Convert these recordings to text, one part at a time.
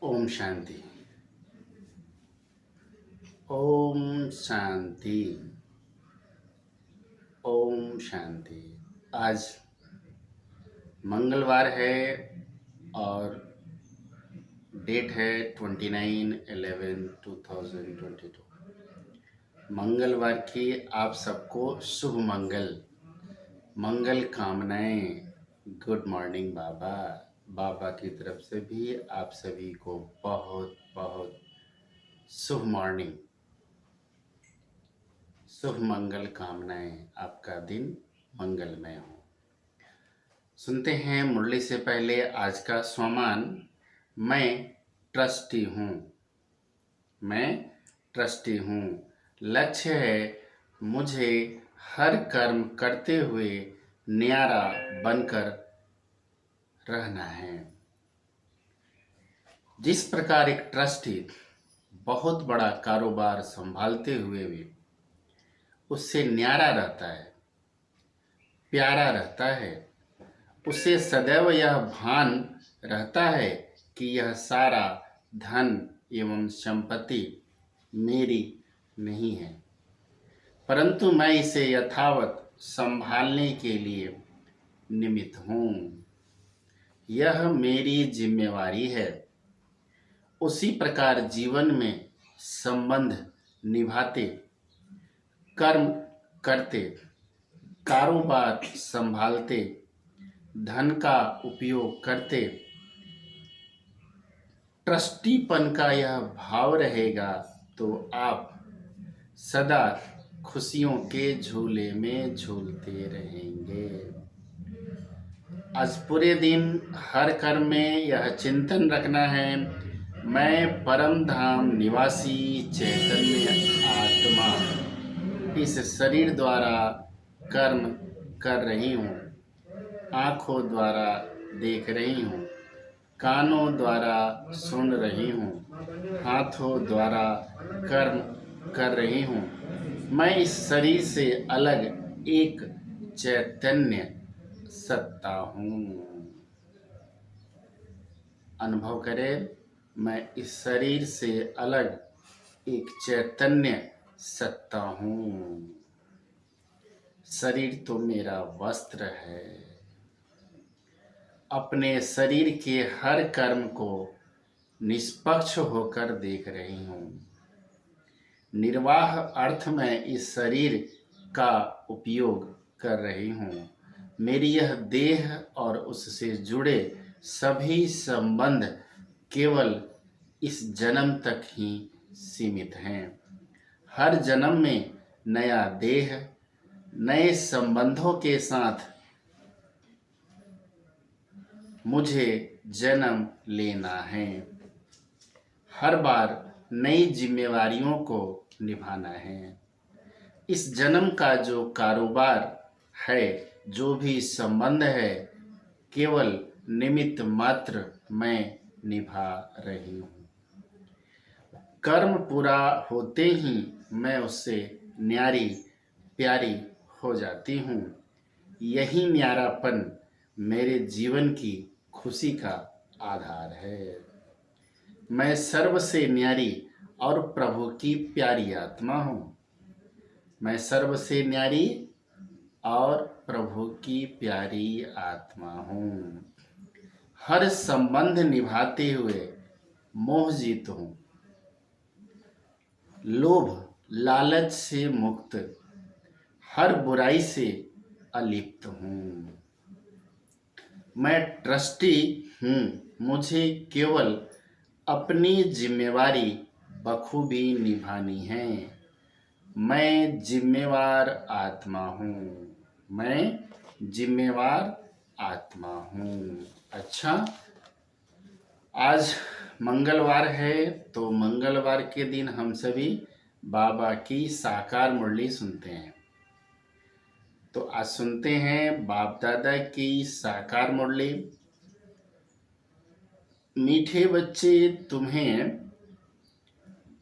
ओम शांति। ओम शांति। ओम शांति। आज मंगलवार है और डेट है 29/11/2022। मंगलवार की आप सबको शुभ मंगल कामनाएं। गुड मॉर्निंग बाबा। बाबा की तरफ से भी आप सभी को बहुत बहुत शुभ मॉर्निंग, शुभ मंगल कामनाएं। आपका दिन मंगलमय हो। सुनते हैं मुरली से पहले आज का स्वमान। मैं ट्रस्टी हूँ। मैं ट्रस्टी हूँ। लक्ष्य है मुझे हर कर्म करते हुए न्यारा बनकर रहना है। जिस प्रकार एक ट्रस्टी बहुत बड़ा कारोबार संभालते हुए भी उससे न्यारा रहता है, प्यारा रहता है, उसे सदैव यह भान रहता है कि यह सारा धन एवं संपत्ति मेरी नहीं है, परंतु मैं इसे यथावत संभालने के लिए निमित्त हूँ। यह मेरी जिम्मेवारी है। उसी प्रकार जीवन में संबंध निभाते, कर्म करते, कारोबार संभालते, धन का उपयोग करते, ट्रस्टीपन का यह भाव रहेगा तो आप सदा खुशियों के झूले में झूलते रहेंगे। आज पूरे दिन हर कर्म में यह चिंतन रखना है, मैं परम धाम निवासी चैतन्य आत्मा इस शरीर द्वारा कर्म कर रही हूँ, आँखों द्वारा देख रही हूँ, कानों द्वारा सुन रही हूँ, हाथों द्वारा कर्म कर रही हूँ। मैं इस शरीर से अलग एक चैतन्य सत्ता हूँ। अनुभव करें, मैं इस शरीर से अलग एक चैतन्य सत्ता हूँ। शरीर तो मेरा वस्त्र है। अपने शरीर के हर कर्म को निष्पक्ष होकर देख रही हूँ। निर्वाह अर्थ में इस शरीर का उपयोग कर रही हूँ। मेरी यह देह और उससे जुड़े सभी संबंध केवल इस जन्म तक ही सीमित हैं। हर जन्म में नया देह, नए संबंधों के साथ मुझे जन्म लेना है। हर बार नई जिम्मेवारियों को निभाना है। इस जन्म का जो कारोबार है, जो भी संबंध है, केवल निमित्त मात्र मैं निभा रही हूँ। कर्म पूरा होते ही मैं उससे न्यारी प्यारी हो जाती हूँ। यही न्यारापन मेरे जीवन की खुशी का आधार है। मैं सर्व से न्यारी और प्रभु की प्यारी आत्मा हूँ। मैं सर्व से न्यारी और प्रभु की प्यारी आत्मा हूँ। हर संबंध निभाते हुए मोहजीत हूँ। लोभ लालच से मुक्त, हर बुराई से अलिप्त हूँ। मैं ट्रस्टी हूँ। मुझे केवल अपनी जिम्मेवारी बखूबी निभानी है। मैं जिम्मेवार आत्मा हूँ। मैं जिम्मेवार आत्मा हूँ। अच्छा, आज मंगलवार है तो मंगलवार के दिन हम सभी बाबा की साकार मुरली सुनते हैं। तो आज सुनते हैं बाप दादा की साकार मुरली। मीठे बच्चे, तुम्हें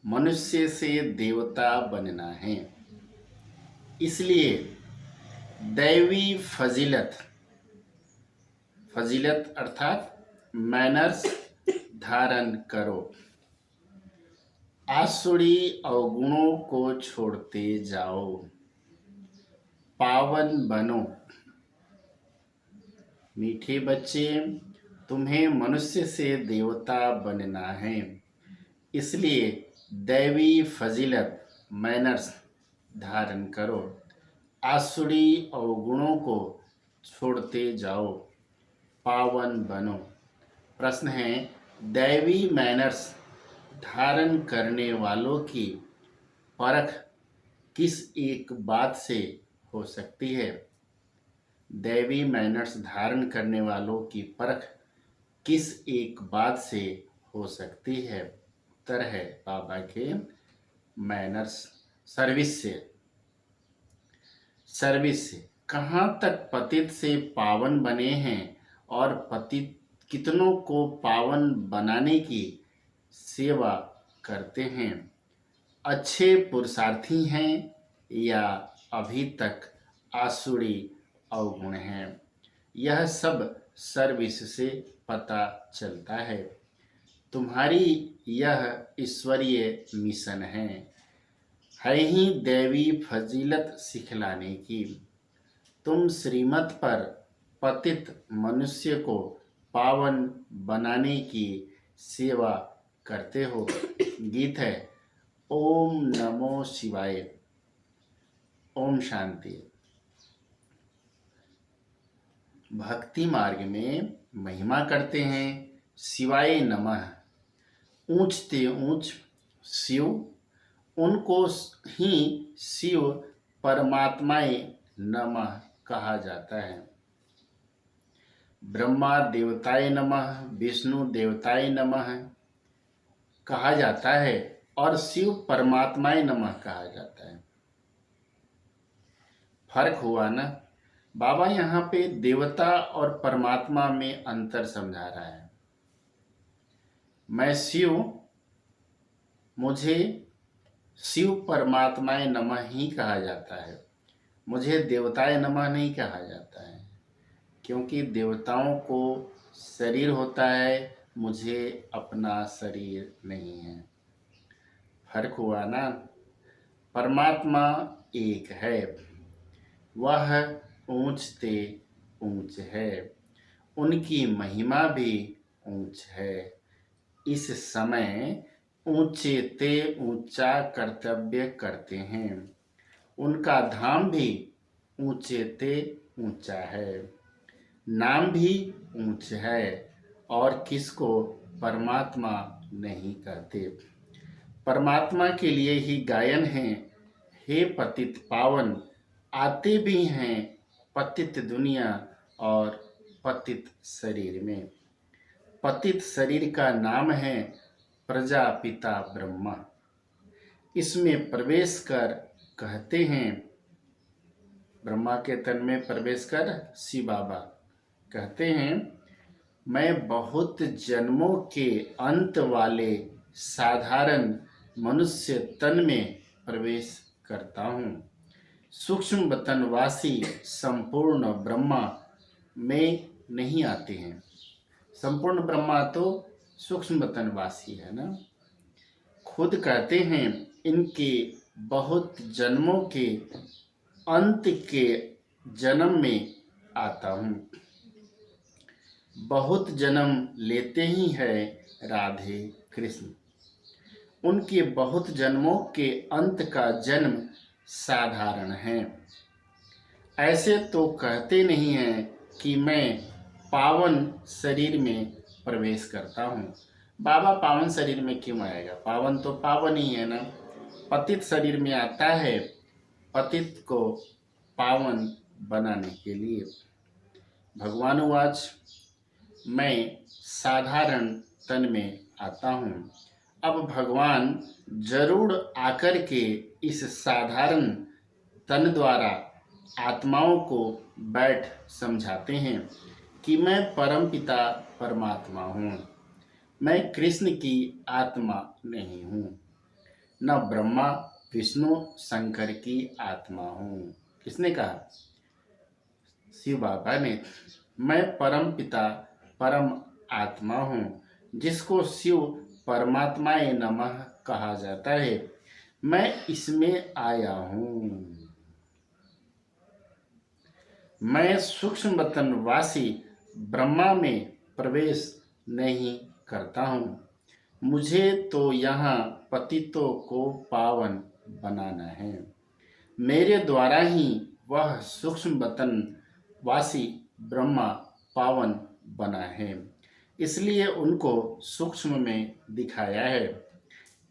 मनुष्य से देवता बनना है, इसलिए दैवी फजीलत, फजीलत अर्थात मैनर्स, धारण करो। आसुरी अवगुणों को छोड़ते जाओ, पावन बनो। मीठे बच्चे, तुम्हें मनुष्य से देवता बनना है, इसलिए दैवी फजीलत मैनर्स धारण करो। आसुरी अवगुणों को छोड़ते जाओ, पावन बनो। प्रश्न है, दैवी मैनर्स धारण करने वालों की परख किस एक बात से हो सकती है? दैवी मैनर्स धारण करने वालों की परख किस एक बात से हो सकती है? उत्तर है बाबा के मैनर्स, सर्विस से। सर्विस से कहाँ तक पतित से पावन बने हैं और पतित कितनों को पावन बनाने की सेवा करते हैं? अच्छे पुरुषार्थी हैं या अभी तक आसुरी अवगुण हैं? यह सब सर्विस से पता चलता है। तुम्हारी यह ईश्वरीय मिशन है ही दैवी फजीलत सिखलाने की। तुम श्रीमत पर पतित मनुष्य को पावन बनाने की सेवा करते हो। गीत है, ओम नमो शिवाय। ओम शांति। भक्ति मार्ग में महिमा करते हैं शिवाय नमः। ऊंचते ऊंच शिव, उनको ही शिव परमात्माए नमः कहा जाता है। ब्रह्मा देवताय नमः, विष्णु देवताय नमः कहा जाता है और शिव परमात्माय नमः कहा जाता है। फर्क हुआ ना? बाबा यहाँ पे देवता और परमात्मा में अंतर समझा रहा है। मैं शिव, मुझे शिव परमात्माय नमः ही कहा जाता है, मुझे देवताय नमः नहीं कहा जाता है, क्योंकि देवताओं को शरीर होता है, मुझे अपना शरीर नहीं है। फर्क हुआ ना? परमात्मा एक है, वह ऊंचते ऊंच है, उनकी महिमा भी ऊंच है। इस समय ऊंचे ते ऊंचा कर्तव्य करते हैं, उनका धाम भी ऊंचे ते ऊंचा है, नाम भी ऊंच है, और किसको परमात्मा नहीं कहते। परमात्मा के लिए ही गायन है, हे पतित पावन, आते भी हैं पतित दुनिया और पतित शरीर में। पतित शरीर का नाम है प्रजापिता ब्रह्मा। इसमें प्रवेश कर कहते हैं, ब्रह्मा के तन में प्रवेश कर शिव बाबा कहते हैं, मैं बहुत जन्मों के अंत वाले साधारण मनुष्य तन में प्रवेश करता हूँ। सूक्ष्म वतनवासी संपूर्ण ब्रह्मा में नहीं आते हैं। संपूर्ण ब्रह्मा तो सूक्ष्म वतनवासी है ना। खुद कहते हैं, इनके बहुत जन्मों के अंत के जन्म में आता हूँ। बहुत जन्म लेते ही है राधे कृष्ण, उनके बहुत जन्मों के अंत का जन्म साधारण है। ऐसे तो कहते नहीं हैं कि मैं पावन शरीर में प्रवेश करता हूँ। बाबा पावन शरीर में क्यों आएगा? पावन तो पावन ही है ना। पतित शरीर में आता है पतित को पावन बनाने के लिए। भगवान वाच, मैं साधारण तन में आता हूँ। अब भगवान जरूर आकर के इस साधारण तन द्वारा आत्माओं को बैठ समझाते हैं कि मैं परमपिता परमात्मा हूँ, मैं कृष्ण की आत्मा नहीं हूँ, न ब्रह्मा विष्णु शंकर की आत्मा हूँ। किसने कहा? शिव बाबा ने। मैं परम पिता परम आत्मा हूँ, जिसको शिव परमात्माए नमः कहा जाता है, मैं इसमें आया हूँ। मैं सूक्ष्म बतन वासी ब्रह्मा में प्रवेश नहीं करता हूँ। मुझे तो यहाँ पतितों को पावन बनाना है। मेरे द्वारा ही वह सूक्ष्म बतन वासी ब्रह्मा पावन बना है, इसलिए उनको सूक्ष्म में दिखाया है।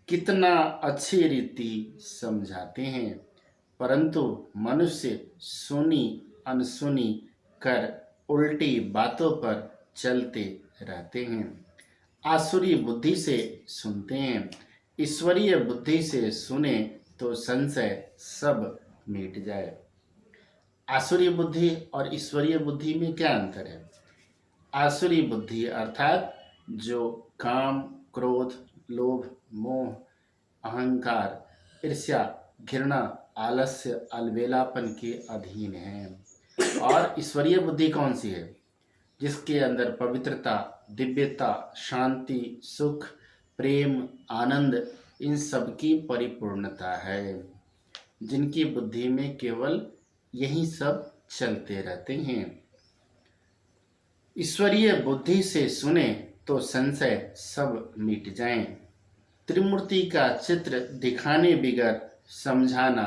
कितना अच्छी रीति समझाते हैं, परंतु मनुष्य सुनी अनसुनी कर उल्टी बातों पर चलते रहते हैं। आसुरी बुद्धि से सुनते हैं, ईश्वरीय बुद्धि से सुने तो संशय सब मिट जाए। आसुरी बुद्धि और ईश्वरीय बुद्धि में क्या अंतर है? आसुरी बुद्धि अर्थात जो काम, क्रोध, लोभ, मोह, अहंकार, ईर्ष्या, घृणा, आलस्य, अलबेलापन के अधीन है। और ईश्वरीय बुद्धि कौन सी है? जिसके अंदर पवित्रता, दिव्यता, शांति, सुख, प्रेम, आनंद, इन सब की परिपूर्णता है। जिनकी बुद्धि में केवल यही सब चलते रहते हैं। ईश्वरीय बुद्धि से सुने तो संशय सब मिट जाएं। त्रिमूर्ति का चित्र दिखाने बिगर समझाना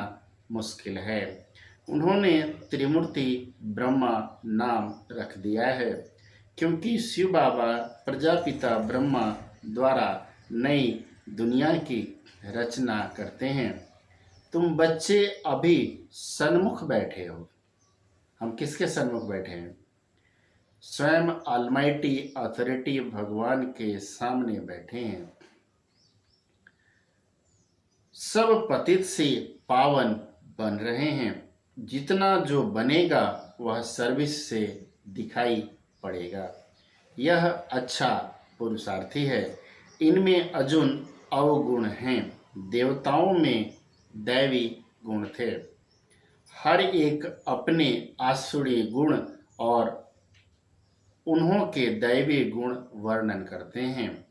मुश्किल है। उन्होंने त्रिमूर्ति ब्रह्मा नाम रख दिया है, क्योंकि शिव बाबा प्रजापिता ब्रह्मा द्वारा नई दुनिया की रचना करते हैं। तुम बच्चे अभी सन्मुख बैठे हो। हम किसके सन्मुख बैठे हैं? स्वयं ऑलमाइटी अथॉरिटी भगवान के सामने बैठे हैं। सब पतित से पावन बन रहे हैं। जितना जो बनेगा वह सर्विस से दिखाई पड़ेगा। यह अच्छा पुरुषार्थी है। इनमें अर्जुन अवगुण हैं। देवताओं में दैवी गुण थे। हर एक अपने आसुरी गुण और उन्हों के दैवी गुण वर्णन करते हैं।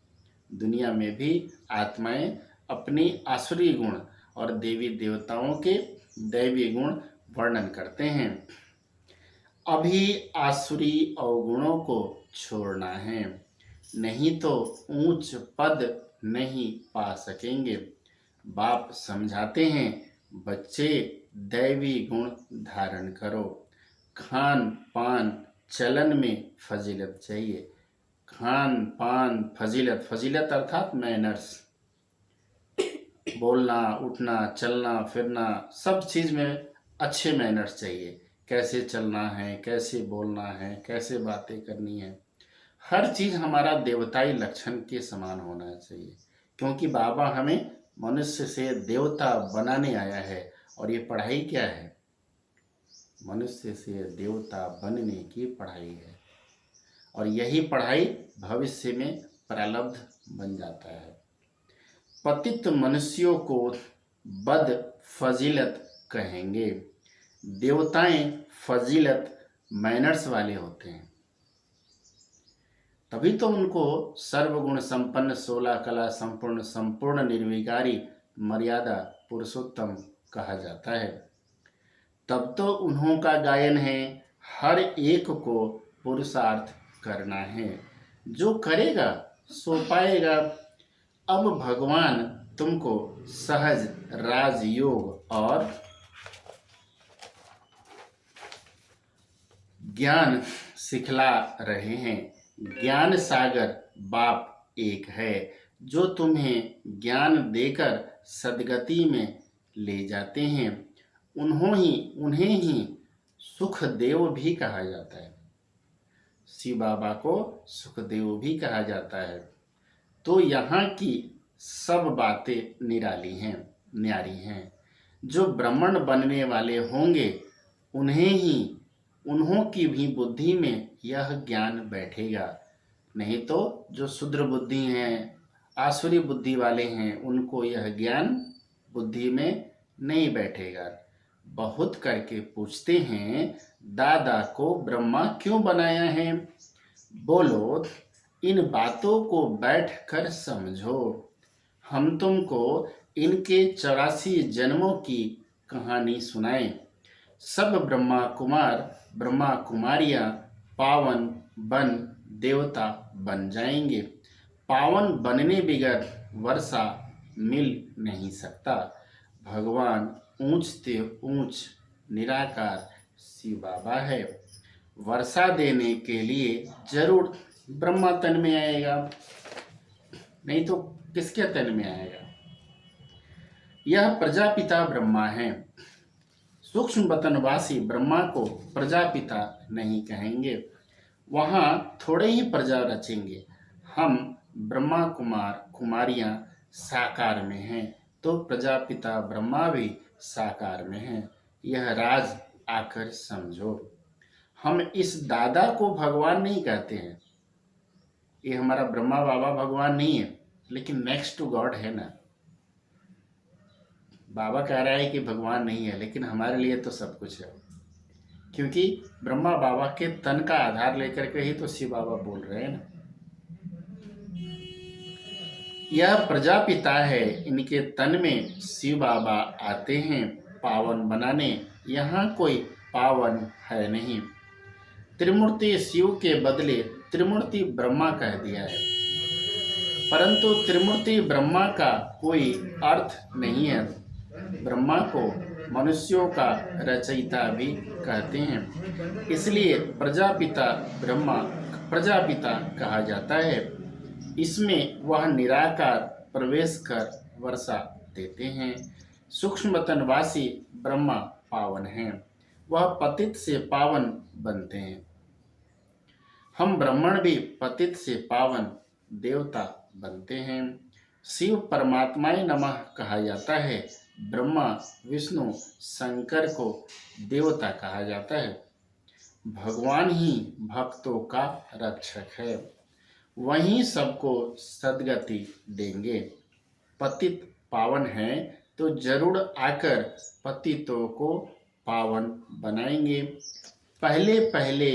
दुनिया में भी आत्माएं अपनी आसुरी गुण और देवी देवताओं के दैवी गुण वर्णन करते हैं। अभी आसुरी अवगुणों को छोड़ना है, नहीं तो ऊंच पद नहीं पा सकेंगे। बाप समझाते हैं, बच्चे दैवी गुण धारण करो। खान पान चलन में फजीलत चाहिए। खान पान फजीलत, फजीलत अर्थात मैनर्स, बोलना, उठना, चलना, फिरना, सब चीज़ में अच्छे मैनर्स चाहिए। कैसे चलना है, कैसे बोलना है, कैसे बातें करनी है, हर चीज़ हमारा देवताई लक्षण के समान होना चाहिए। क्योंकि बाबा हमें मनुष्य से देवता बनाने आया है। और ये पढ़ाई क्या है? मनुष्य से देवता बनने की पढ़ाई है। और यही पढ़ाई भविष्य में प्रारब्ध बन जाता है। पतित मनुष्यों को बद फजीलत कहेंगे। देवताएं फजीलत मैनर्स वाले होते हैं, तभी तो उनको सर्वगुण संपन्न, 16 कला संपूर्ण, संपूर्ण निर्विकारी, मर्यादा पुरुषोत्तम कहा जाता है। तब तो उन्हों का गायन है, हर एक को पुरुषार्थ करना है। जो करेगा सो पाएगा। अब भगवान तुमको सहज राजयोग और ज्ञान सिखला रहे हैं। ज्ञान सागर बाप एक है, जो तुम्हें ज्ञान देकर सदगति में ले जाते हैं। उन्हें ही सुखदेव भी कहा जाता है। शिव बाबा को सुखदेव भी कहा जाता है। तो यहाँ की सब बातें निराली हैं, न्यारी हैं। जो ब्राह्मण बनने वाले होंगे उन्हों की भी बुद्धि में यह ज्ञान बैठेगा। नहीं तो जो शूद्र बुद्धि हैं, आसुरी बुद्धि वाले हैं, उनको यह ज्ञान बुद्धि में नहीं बैठेगा। बहुत करके पूछते हैं, दादा को ब्रह्मा क्यों बनाया है? बोलो, इन बातों को बैठ कर समझो। हम तुमको इनके 84 जन्मों की कहानी सुनाएं। सब ब्रह्मा कुमारियां पावन बन देवता बन जाएंगे। पावन बनने बगैर वर्षा मिल नहीं सकता। भगवान ऊंचते ऊंच निराकार शिव बाबा है। वर्षा देने के लिए जरूर ब्रह्मा तन में आएगा, नहीं तो किसके तन में आएगा। यह प्रजापिता ब्रह्मा है। सूक्ष्म वतनवासी ब्रह्मा को प्रजापिता नहीं कहेंगे, वहां थोड़े ही प्रजा रचेंगे। हम ब्रह्मा कुमारियां साकार में हैं, तो प्रजापिता ब्रह्मा भी साकार में हैं। यह राज आकर समझो। हम इस दादा को भगवान नहीं कहते हैं, ये हमारा ब्रह्मा बाबा भगवान नहीं है, लेकिन नेक्स्ट टू गॉड है ना। बाबा कह रहा है कि भगवान नहीं है, लेकिन हमारे लिए तो सब कुछ है, क्योंकि ब्रह्मा बाबा के तन का आधार लेकर के ही तो शिव बाबा बोल रहे हैं ना। यह प्रजापिता है, इनके तन में शिव बाबा आते हैं पावन बनाने। यहाँ कोई पावन है नहीं। त्रिमूर्ति शिव के बदले त्रिमूर्ति ब्रह्मा कह दिया है, परंतु त्रिमूर्ति ब्रह्मा का कोई अर्थ नहीं है। ब्रह्मा को मनुष्यों का रचयिता भी कहते हैं, इसलिए प्रजापिता कहा जाता है। इसमें वह निराकार प्रवेश कर वर्षा देते हैं। सूक्ष्म वतनवासी ब्रह्मा पावन हैं, वह पतित से पावन बनते हैं। हम ब्राह्मण भी पतित से पावन देवता बनते हैं। शिव परमात्माय नमः कहा जाता है। ब्रह्मा विष्णु शंकर को देवता कहा जाता है। भगवान ही भक्तों का रक्षक है, वहीं सबको सद्गति देंगे। पतित पावन हैं तो जरूर आकर पतितों को पावन बनाएंगे। पहले पहले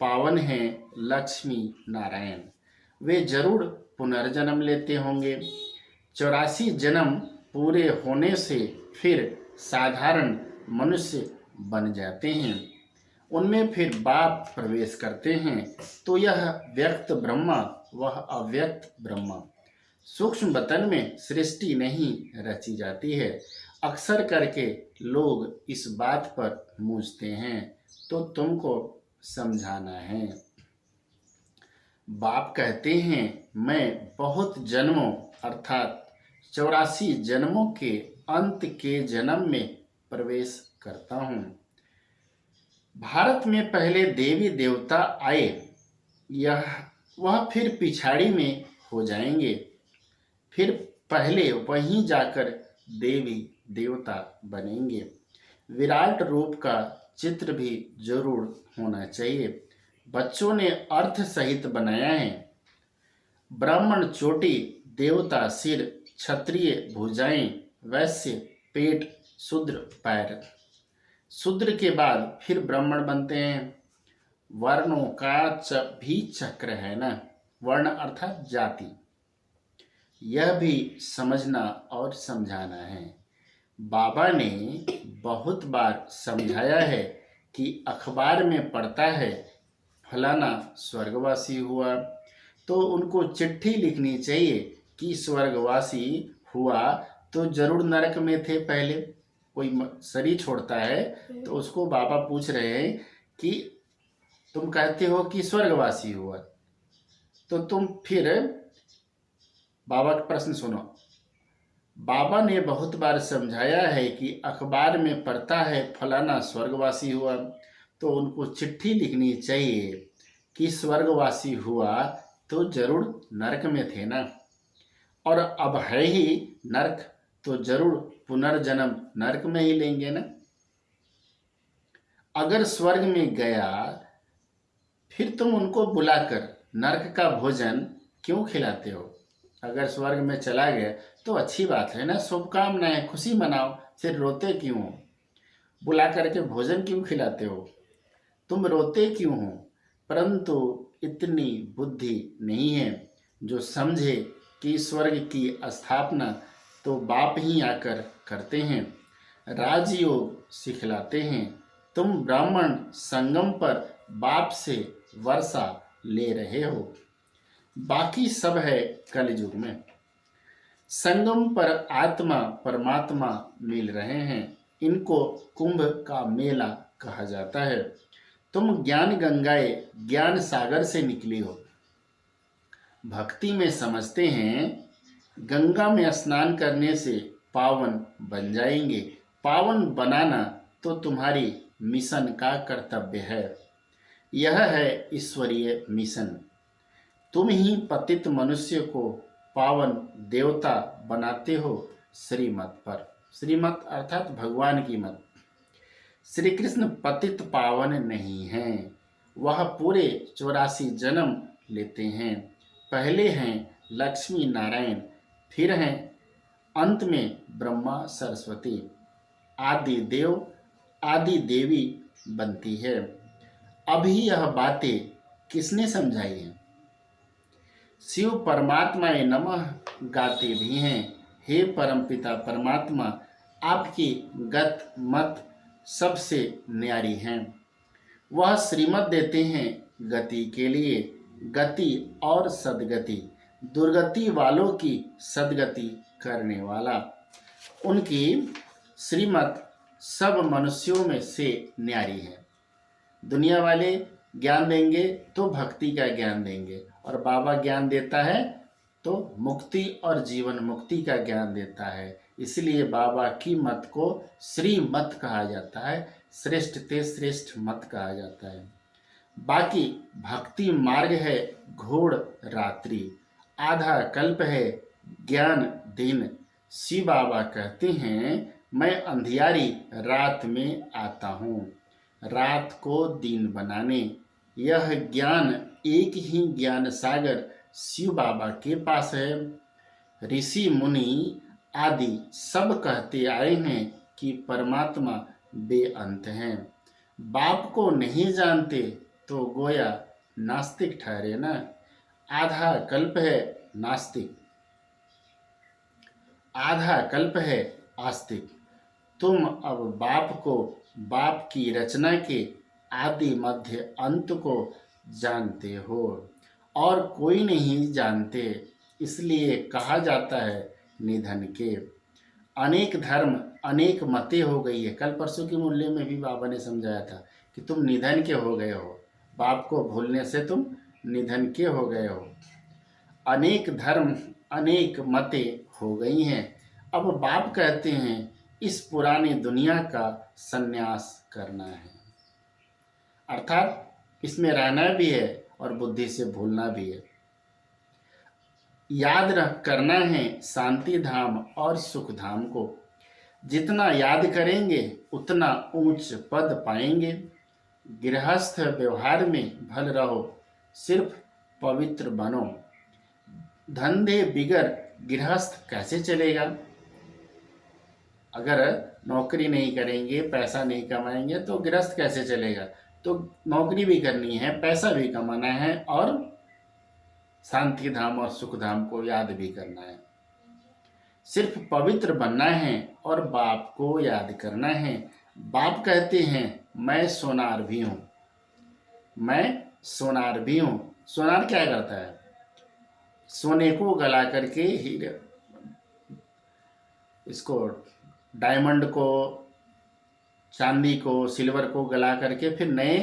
पावन हैं लक्ष्मी नारायण, वे जरूर पुनर्जन्म लेते होंगे। 84 जन्म पूरे होने से फिर साधारण मनुष्य बन जाते हैं, उनमें फिर बाप प्रवेश करते हैं। तो यह व्यक्त ब्रह्मा वह अव्यक्त ब्रह्मा। सूक्ष्म वतन में सृष्टि नहीं रची जाती है। अक्सर करके लोग इस बात पर मूझते हैं, तो तुमको समझाना है। बाप कहते हैं मैं बहुत जन्मों अर्थात 84 जन्मों के अंत के जन्म में प्रवेश करता हूँ। भारत में पहले देवी देवता आए, वह फिर पिछाड़ी में हो जाएंगे, फिर पहले वहीं जाकर देवी देवता बनेंगे। विराट रूप का चित्र भी जरूर होना चाहिए। बच्चों ने अर्थ सहित बनाया है। ब्राह्मण चोटी, देवता सिर, क्षत्रिय भुजाएं, वैश्य पेट, शूद्र पैर। शूद्र के बाद फिर ब्राह्मण बनते हैं। वर्णों का भी चक्र है ना, वर्ण अर्थात जाति, यह भी समझना और समझाना है। बाबा ने बहुत बार समझाया है कि अखबार में पढ़ता है फलाना स्वर्गवासी हुआ, तो उनको चिट्ठी लिखनी चाहिए कि स्वर्गवासी हुआ तो जरूर नरक में थे। पहले कोई शरीर छोड़ता है तो उसको बाबा पूछ रहे हैं कि तुम कहते हो कि स्वर्गवासी हुआ, तो तुम फिर बाबा का प्रश्न सुनो। बाबा ने बहुत बार समझाया है कि अखबार में पढ़ता है फलाना स्वर्गवासी हुआ, तो उनको चिट्ठी लिखनी चाहिए कि स्वर्गवासी हुआ तो जरूर नरक में थे ना, और अब है ही नरक, तो जरूर पुनर्जन्म नरक में ही लेंगे ना। अगर स्वर्ग में गया फिर तुम उनको बुलाकर नरक का भोजन क्यों खिलाते हो? अगर स्वर्ग में चला गया तो अच्छी बात है ना, शुभकामनाएं, खुशी मनाओ, फिर रोते क्यों हो? बुला करके भोजन क्यों खिलाते हो? तुम रोते क्यों हो? परंतु इतनी बुद्धि नहीं है जो समझे कि स्वर्ग की स्थापना तो बाप ही आकर करते हैं, राजयोग सिखलाते हैं। तुम ब्राह्मण संगम पर बाप से वर्षा ले रहे हो, बाकी सब है कलयुग में। संगम पर आत्मा परमात्मा मिल रहे हैं, इनको कुंभ का मेला कहा जाता है। तुम ज्ञान गंगाए ज्ञान सागर से निकली हो। भक्ति में समझते हैं गंगा में स्नान करने से पावन बन जाएंगे। पावन बनाना तो तुम्हारी मिशन का कर्तव्य है। यह है ईश्वरीय मिशन। तुम ही पतित मनुष्य को पावन देवता बनाते हो श्रीमत पर। श्रीमत अर्थात भगवान की मत। श्री कृष्ण पतित पावन नहीं हैं, वह पूरे 84 जन्म लेते हैं। पहले हैं लक्ष्मी नारायण, फिर हैं अंत में ब्रह्मा सरस्वती। आदि देव आदि देवी बनती है। अभी यह बातें किसने समझाई हैं? शिव परमात्माए नमः गाते भी हैं। हे परमपिता परमात्मा, आपकी गत मत सबसे न्यारी हैं। वह श्रीमत देते हैं गति के लिए, गति और सदगति, दुर्गति वालों की सदगति करने वाला। उनकी श्रीमत सब मनुष्यों में से न्यारी है। दुनिया वाले ज्ञान देंगे तो भक्ति का ज्ञान देंगे, और बाबा ज्ञान देता है तो मुक्ति और जीवन मुक्ति का ज्ञान देता है। इसलिए बाबा की मत को श्री मत कहा जाता है, श्रेष्ठ ते श्रेष्ठ मत कहा जाता है। बाकी भक्ति मार्ग है घोड़ रात्रि, आधा कल्प है ज्ञान दिन। शिव बाबा कहते हैं मैं अंधियारी रात में आता हूँ, रात को दिन बनाने। यह ज्ञान एक ही ज्ञान सागर शिव बाबा के पास है। ऋषि मुनि आदि सब कहते आए हैं कि परमात्मा बेअंत हैं। बाप को नहीं जानते तो गोया नास्तिक ठहरे ना। आधा कल्प है नास्तिक, आधा कल्प है आस्तिक। तुम अब बाप को, बाप की रचना के आदि मध्य अंत को जानते हो, और कोई नहीं जानते। इसलिए कहा जाता है निधन के। अनेक धर्म अनेक मतें हो गई है। कल परसों की मुरली में भी बाबा ने समझाया था कि तुम निधन के हो गए हो, बाप को भूलने से तुम निधन के हो गए हो। अनेक धर्म अनेक मतें हो गई हैं। अब बाप कहते हैं इस पुरानी दुनिया का संन्यास करना है, अर्थात इसमें रहना भी है और बुद्धि से भूलना भी है। याद रख करना है शांति धाम और सुख धाम को। जितना याद करेंगे उतना ऊंच पद पाएंगे। गृहस्थ व्यवहार में भल रहो, सिर्फ पवित्र बनो। धंधे बिगर गृहस्थ कैसे चलेगा? अगर नौकरी नहीं करेंगे, पैसा नहीं कमाएंगे तो गृहस्थ कैसे चलेगा? तो नौकरी भी करनी है, पैसा भी कमाना है, और शांति धाम और सुख धाम को याद भी करना है। सिर्फ पवित्र बनना है और बाप को याद करना है। बाप कहते हैं मैं सोनार भी हूँ, मैं सोनार भी हूँ। सोनार क्या करता है? सोने को गला करके हीरे, इसको डायमंड को, चांदी को, सिल्वर को गला करके फिर नए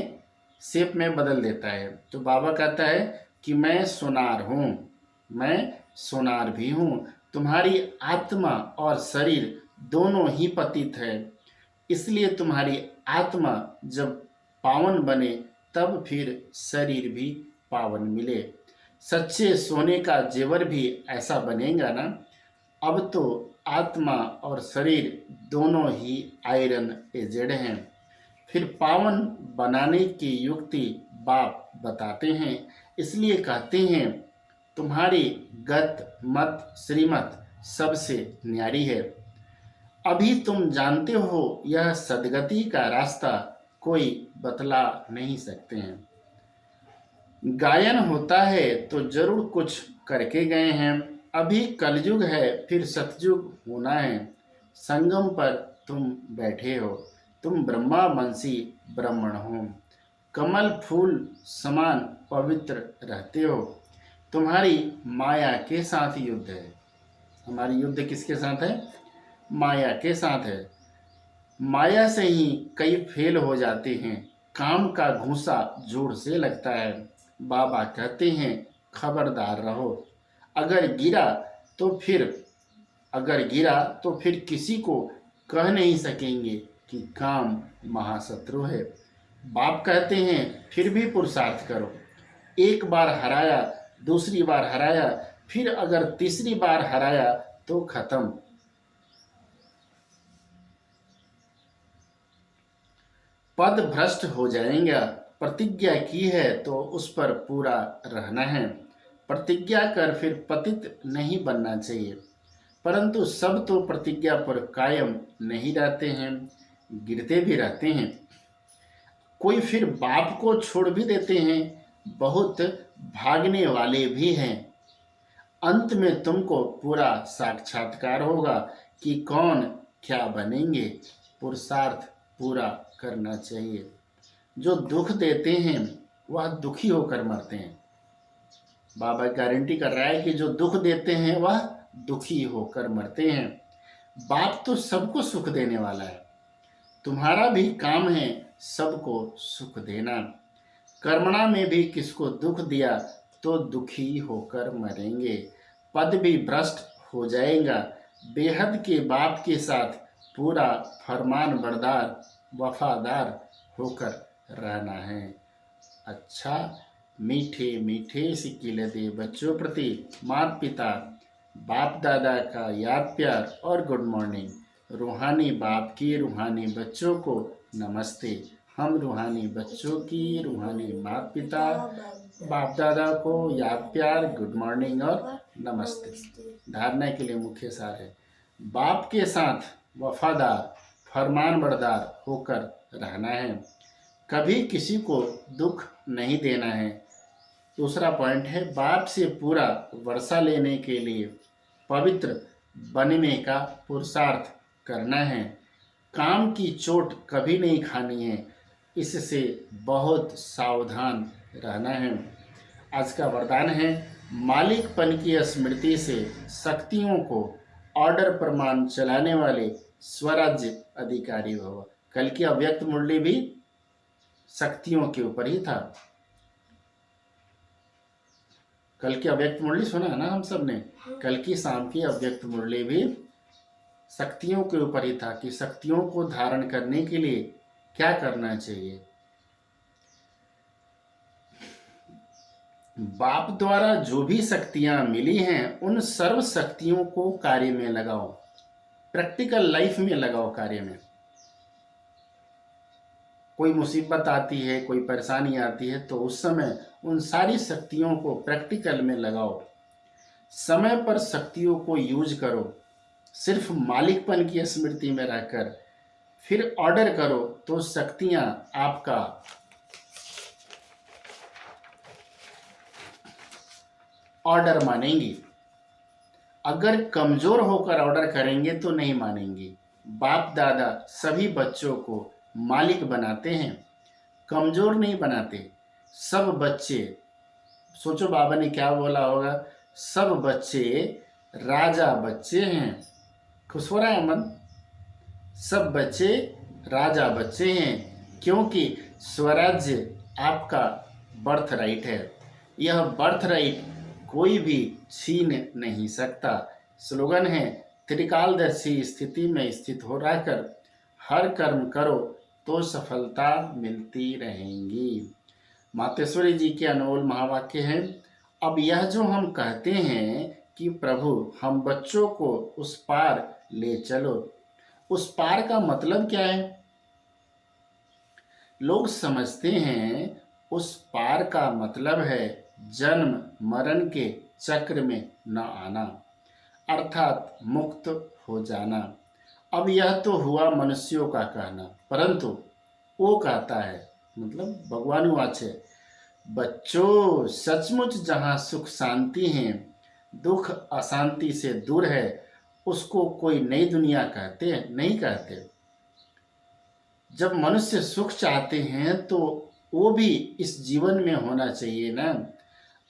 शेप में बदल देता है। तो बाबा कहता है कि मैं सोनार हूँ, मैं सोनार भी हूँ। तुम्हारी आत्मा और शरीर दोनों ही पतित है, इसलिए तुम्हारी आत्मा जब पावन बने तब फिर शरीर भी पावन मिले। सच्चे सोने का जेवर भी ऐसा बनेगा ना। अब तो आत्मा और शरीर दोनों ही आयरन एजेड हैं। फिर पावन बनाने की युक्ति बाप बताते हैं। इसलिए कहते हैं तुम्हारी गत मत श्रीमत सबसे न्यारी है। अभी तुम जानते हो यह सदगति का रास्ता कोई बतला नहीं सकते हैं। गायन होता है तो जरूर कुछ करके गए हैं। अभी कलयुग है फिर सतयुग होना है। संगम पर तुम बैठे हो, तुम ब्रह्मा बंसी ब्राह्मण हो। कमल फूल समान पवित्र रहते हो। तुम्हारी माया के साथ युद्ध है। हमारी युद्ध किसके साथ है? माया के साथ है। माया से ही कई फेल हो जाते हैं। काम का घूंसा जोर से लगता है। बाबा कहते हैं खबरदार रहो। अगर गिरा तो फिर अगर गिरा तो फिर किसी को कह नहीं सकेंगे कि काम महाशत्रु है। बाप कहते हैं फिर भी पुरुषार्थ करो। एक बार हराया, दूसरी बार हराया, फिर अगर तीसरी बार हराया तो खत्म। पद भ्रष्ट हो जाएगा। प्रतिज्ञा की है तो उस पर पूरा रहना है। प्रतिज्ञा कर फिर पतित नहीं बनना चाहिए। परंतु सब तो प्रतिज्ञा पर कायम नहीं रहते हैं, गिरते भी रहते हैं। कोई फिर बाप को छोड़ भी देते हैं। बहुत भागने वाले भी हैं। अंत में तुमको पूरा साक्षात्कार होगा कि कौन क्या बनेंगे। पुरुषार्थ पूरा करना चाहिए। जो दुख देते हैं वह दुखी होकर मरते हैं। बाबा गारंटी कर रहा है कि जो दुख देते हैं वह दुखी होकर मरते हैं। बाप तो सबको सुख देने वाला है। तुम्हारा भी काम है सबको सुख देना। कर्मणा में भी किसको दुख दिया तो दुखी होकर मरेंगे। पद भी भ्रष्ट हो जाएगा। बेहद के बाप के साथ पूरा फरमान बरदार वफादार होकर रहना है। अच्छा, मीठे मीठे सिक्के दे बच्चों प्रति माता पिता बाप दादा का याद प्यार और गुड मॉर्निंग। रूहानी बाप की रूहानी बच्चों को नमस्ते। हम रूहानी बच्चों की रूहानी माता पिता बाप दादा को याद प्यार गुड मॉर्निंग और नमस्ते। धारणा के लिए मुख्य सार है बाप के साथ वफादार फरमान बरदार होकर रहना है। कभी किसी को दुख नहीं देना है। दूसरा पॉइंट है बाप से पूरा वर्षा लेने के लिए पवित्र बनने का पुरुषार्थ करना है। काम की चोट कभी नहीं खानी है। इससे बहुत सावधान रहना है। आज का वरदान है मालिकपन की स्मृति से शक्तियों को ऑर्डर प्रमाण चलाने वाले स्वराज्य अधिकारी भव। कल की अव्यक्त मुरली भी शक्तियों के ऊपर ही था। कल की अव्यक्त मुरली सुना है ना हम सब ने। कल की शाम की अव्यक्त मुरली भी शक्तियों के ऊपर ही था कि शक्तियों को धारण करने के लिए क्या करना चाहिए। बाप द्वारा जो भी शक्तियां मिली हैं उन सर्व शक्तियों को कार्य में लगाओ। प्रैक्टिकल लाइफ में लगाओ कार्य में। कोई मुसीबत आती है, कोई परेशानी आती है तो उस समय उन सारी शक्तियों को प्रैक्टिकल में लगाओ। समय पर शक्तियों को यूज करो। सिर्फ मालिकपन की स्मृति में रहकर फिर ऑर्डर करो तो शक्तियां आपका ऑर्डर मानेंगी। अगर कमजोर होकर ऑर्डर करेंगे तो नहीं मानेंगे। बाप दादा सभी बच्चों को मालिक बनाते हैं, कमजोर नहीं बनाते। सब बच्चे, सोचो बाबा ने क्या बोला होगा, सब बच्चे राजा बच्चे हैं। खुश हो रहा है मन। सब बच्चे राजा बच्चे हैं क्योंकि स्वराज्य आपका बर्थ राइट है। यह बर्थ राइट कोई भी छीन नहीं सकता। स्लोगन है त्रिकालदर्शी स्थिति में स्थित हो रहकर हर कर्म करो तो सफलता मिलती रहेंगी। मातेश्वरी जी के अनमोल महावाक्य हैं। अब यह जो हम कहते हैं कि प्रभु हम बच्चों को उस पार ले चलो, उस पार का मतलब क्या है? लोग समझते हैं उस पार का मतलब है जन्म मरण के चक्र में न आना, अर्थात मुक्त हो जाना। अब यह तो हुआ मनुष्यों का कहना, परंतु वो कहता है, मतलब भगवान वाच है, बच्चों, सचमुच जहाँ सुख शांति है, दुख अशांति से दूर है, उसको कोई नई दुनिया कहते हैं? नहीं कहते। जब मनुष्य सुख चाहते हैं तो वो भी इस जीवन में होना चाहिए ना।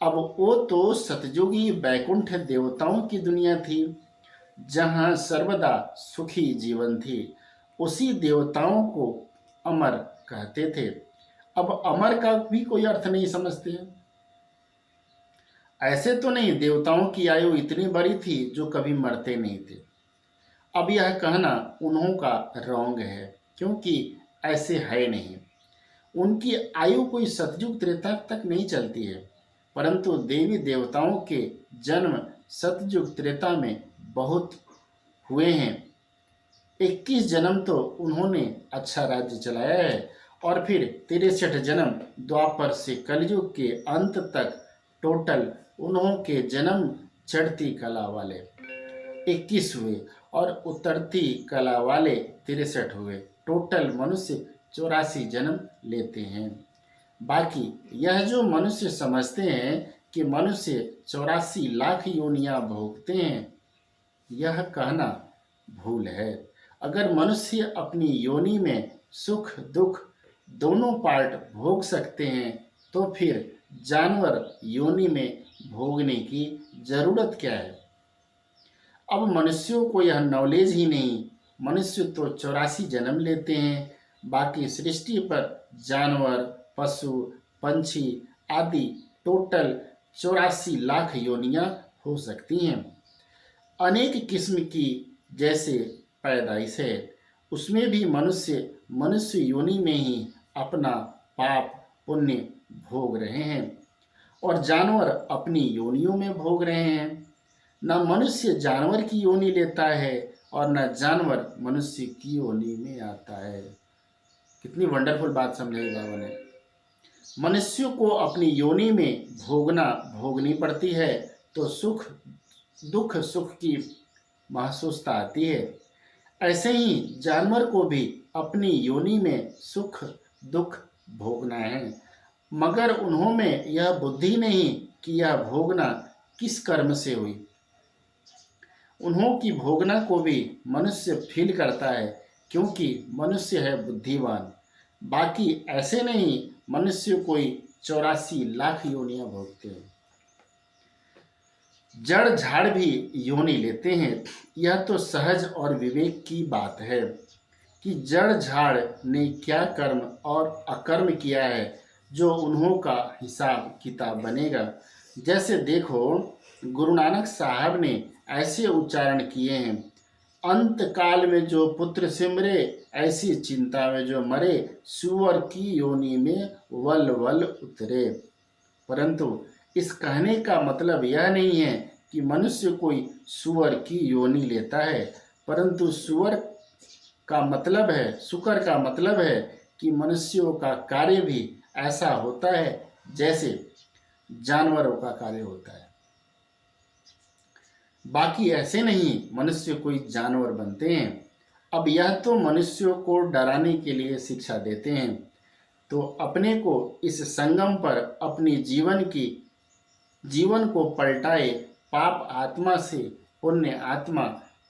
अब वो तो सतयुगी वैकुंठ देवताओं की दुनिया थी, जहाँ सर्वदा सुखी जीवन थी। उसी देवताओं को अमर कहते थे। अब अमर का भी कोई अर्थ नहीं समझते हैं। ऐसे तो नहीं, देवताओं की आयु इतनी बड़ी थी जो कभी मरते नहीं थे। अब यह कहना उन्हों का रॉन्ग है, क्योंकि ऐसे है नहीं। उनकी आयु कोई सतयुग त्रेता तक नहीं चलती है, परंतु देवी देवताओं के जन्म सतयुग त्रेता में बहुत हुए हैं। 21 जन्म तो उन्होंने अच्छा राज्य चलाया है, और फिर 63 जन्म द्वापर से कलयुग के अंत तक टोटल उन्हों के जन्म चढ़ती कला वाले 21 हुए और उतरती कला वाले 63 हुए। टोटल मनुष्य 84 जन्म लेते हैं। बाकी यह जो मनुष्य समझते हैं कि मनुष्य 84 लाख योनियां भोगते हैं, यह कहना भूल है। अगर मनुष्य अपनी योनि में सुख दुख दोनों पार्ट भोग सकते हैं, तो फिर जानवर योनि में भोगने की जरूरत क्या है? अब मनुष्यों को यह नॉलेज ही नहीं। मनुष्य तो 84 जन्म लेते हैं, बाकी सृष्टि पर जानवर पशु पंछी आदि टोटल 84 लाख योनियां हो सकती हैं। अनेक किस्म की जैसे पैदाइश है, उसमें भी मनुष्य मनुष्य योनि में ही अपना पाप पुण्य भोग रहे हैं, और जानवर अपनी योनियों में भोग रहे हैं। न मनुष्य जानवर की योनि लेता है और न जानवर मनुष्य की योनि में आता है। कितनी वंडरफुल बात समझाई बाबा ने। मनुष्य को अपनी योनि में भोगनी पड़ती है, तो सुख दुख सुख की महसूसता आती है। ऐसे ही जानवर को भी अपनी योनि में सुख दुख भोगना है, मगर उन्हों में यह बुद्धि नहीं कि यह भोगना किस कर्म से हुई। उन्हों की भोगना को भी मनुष्य फील करता है, क्योंकि मनुष्य है बुद्धिमान। बाकी ऐसे नहीं, मनुष्य कोई 84 लाख योनियां भोगते हैं। जड़ झाड़ भी योनि लेते हैं। यह तो सहज और विवेक की बात है कि जड़ झाड़ ने क्या कर्म और अकर्म किया है, जो उन्हों का हिसाब किताब बनेगा। जैसे देखो, गुरु नानक साहब ने ऐसे उच्चारण किए हैं, अंत काल में जो पुत्र सिमरे, ऐसी चिंता में जो मरे, सुअर की योनि में वल वल उतरे। परंतु इस कहने का मतलब यह नहीं है कि मनुष्य कोई सुअर की योनि लेता है, परंतु शुकर का मतलब है कि मनुष्यों का कार्य भी ऐसा होता है जैसे जानवरों का कार्य होता है। बाकी ऐसे नहीं मनुष्य कोई जानवर बनते हैं। अब यह तो मनुष्यों को डराने के लिए शिक्षा देते हैं, तो अपने को इस संगम पर अपनी जीवन को पलटाए पाप आत्मा से पुण्य आत्मा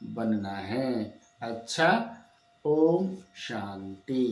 बनना है। अच्छा, ओम शांति।